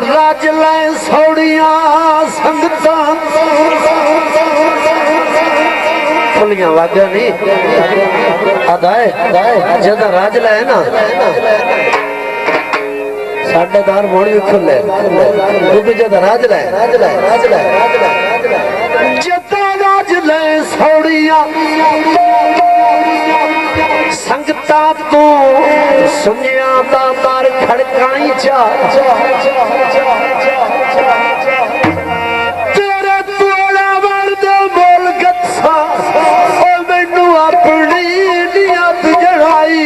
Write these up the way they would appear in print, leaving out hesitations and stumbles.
राज लै सौड़ियां संगतां खुलियां वागा नहीं अदाए जदा राज लै ना साढ़े दार मोड़ भी खुले क्योंकि जदा राज लै जदा राज लै सौड़ियां संगता तू सुनिया दा बार खड़काई जा तेरे तोड़ा वर्द बोल गत्सा ओ मैनू अपनी नियत जड़ाई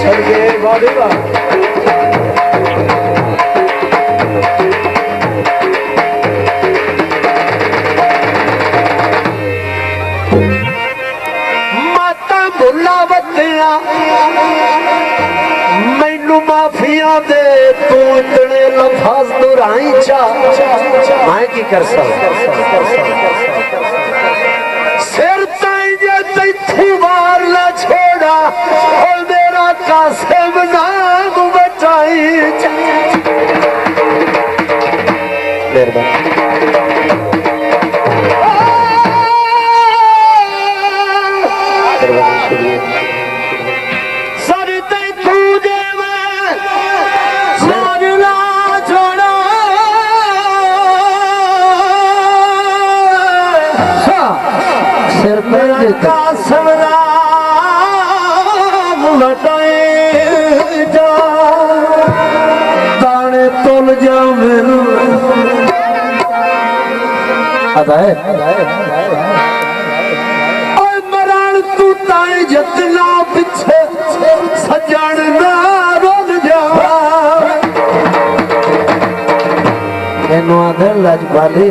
चल गए वादेवा मैनू माफिया दे तू इतने लफाज दुराई चा मैं की कर सकता सिर ताई जे तैथी वार ला छोड़ा और मेरा कासिम नाम बचाई दाने तुल जा मेरू मरण तू ताई जतना पिछे सजन ना रुल जा लजपाली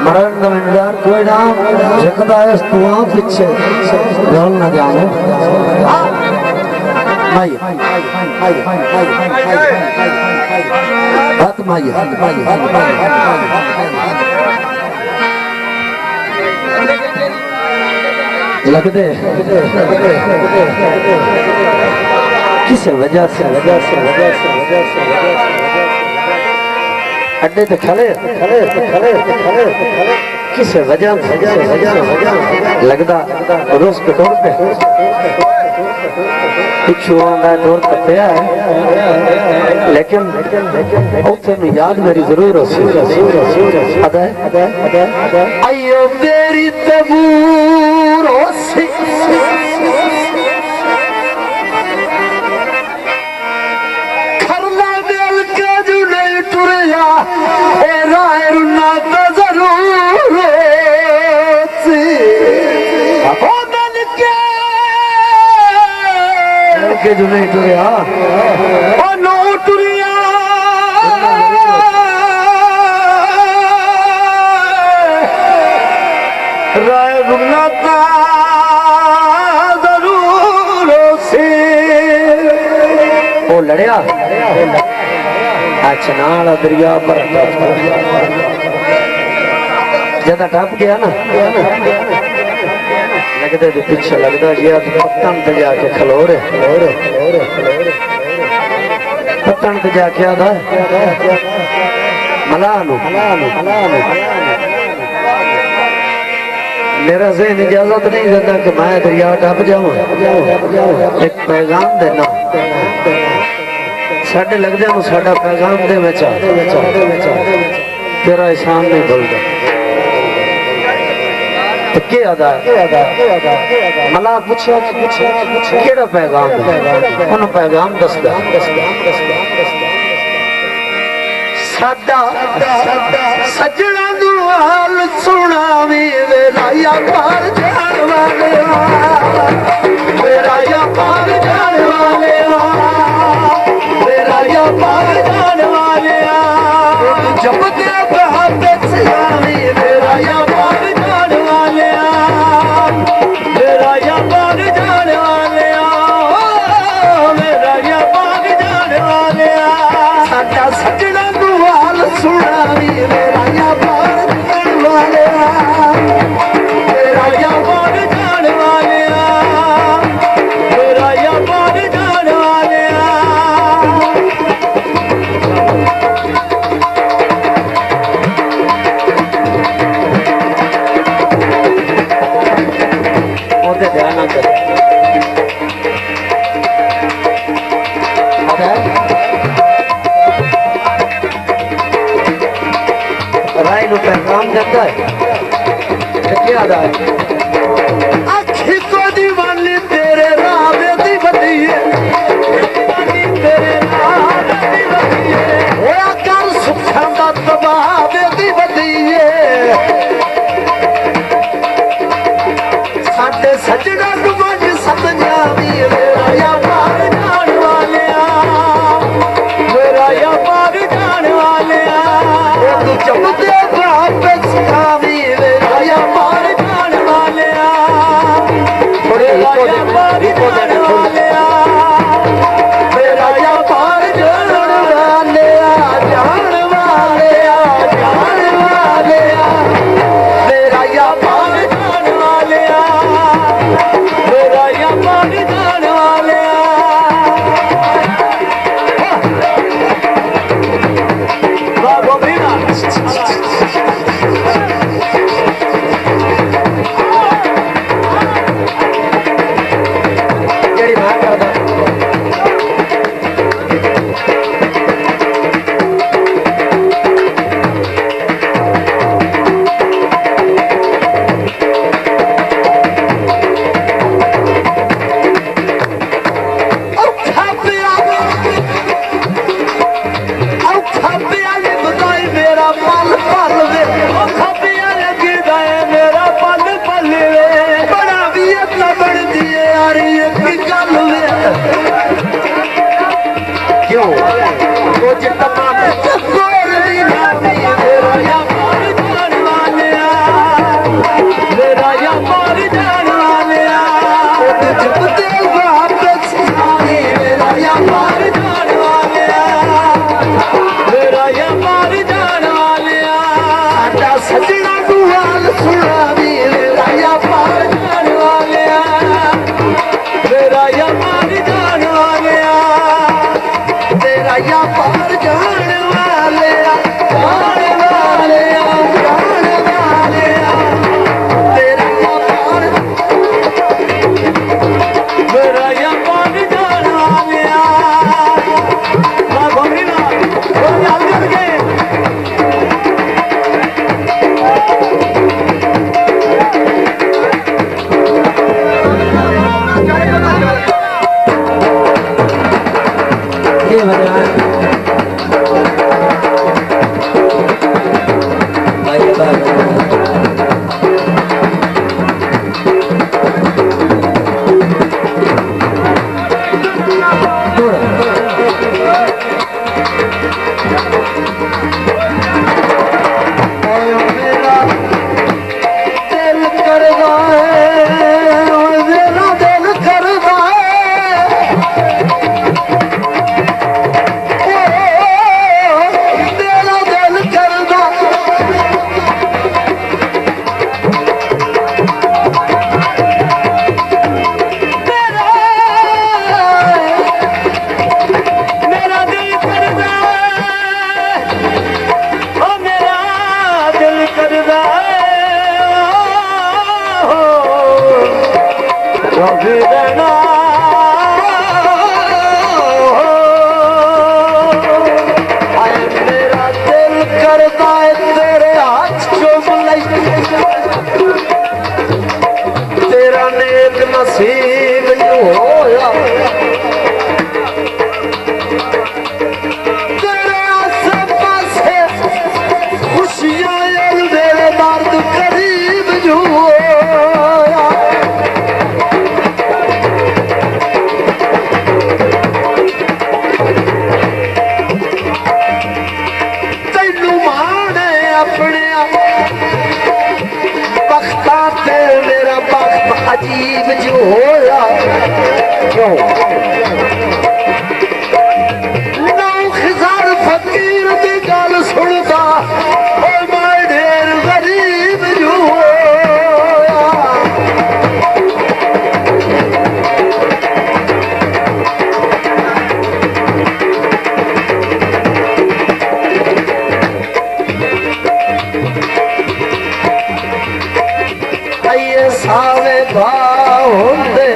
मरण दविंदार कोई नाम जगदा है तू पीछे रोल न जाने माई हाथ माई लगते किस वजह से अड्डे तो खड़े किस वजह लगता रोज के तौर पे दौर तपया है लेकिन याद मेरी जरूर आयो मेरी तबूर खरला दिल के जो नहीं टुरया रुना तो जरूर के जो नहीं टुरया नो टुरिया राय रुना का जरूर से वो लड़या चनाल दरिया पर ज्यादा टप गया ना लगता जो पीछे लगता जी पत्तन पे जाके खलो रहे पत्तन पे जाके आधा मलानू मेरा ज़हन इजाजत नहीं देता कि मैं दरिया टप जाऊं एक पैगाम देना साढ़े लगदे नूं साडा पैगाम दे विच तेरा एहसान नहीं भुलदा तो के अदा मला पूछा केड़ा पैगाम उन्होंने पैगाम दसदा साडा सजना नूं हाल सुनावी वेराया पार जाण वाले वेराया पार जाण वाले पार जान वाले जब मेरा या पार जान वाले मेरा या पार जान वाले मेरा या पार जान वाले साडा सजना दुआल सुनावी मेरा या पार जान वाले मेरा या पार जान वाले मेरा क्या अखी को दीवानी तेरे रावे दी बदीए तेरे होया कर सुखा दा तबावे दी बदीए साडे सजना नुमज समझा दी मेरा या पार जान वालिया मेरा या पार जान वालिया तू चमदे बाप सिखावी मेरा या पार जान वालिया मेरा या पार जान वालिया मेरा या पार जान वालिया जान वालिया जान वालिया मेरा या पार जान वालिया मेरा या पार जान वालिया वाह गोविंदा ਜਿਹੜੀ ਬਾਤ ਕਰਦਾ अजीब जो होया नौ हजार फकीर दी गल सुनदा मैं ढेर गरीब जो होया आइए सावे भाव होंदे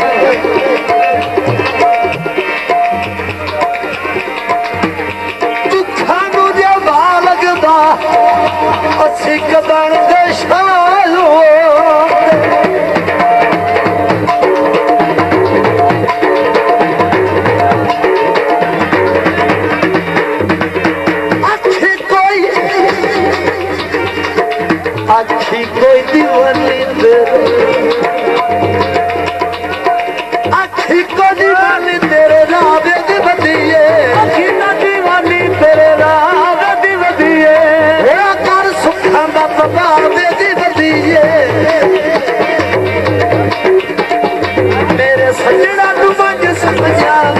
ਪੰਜਾਬ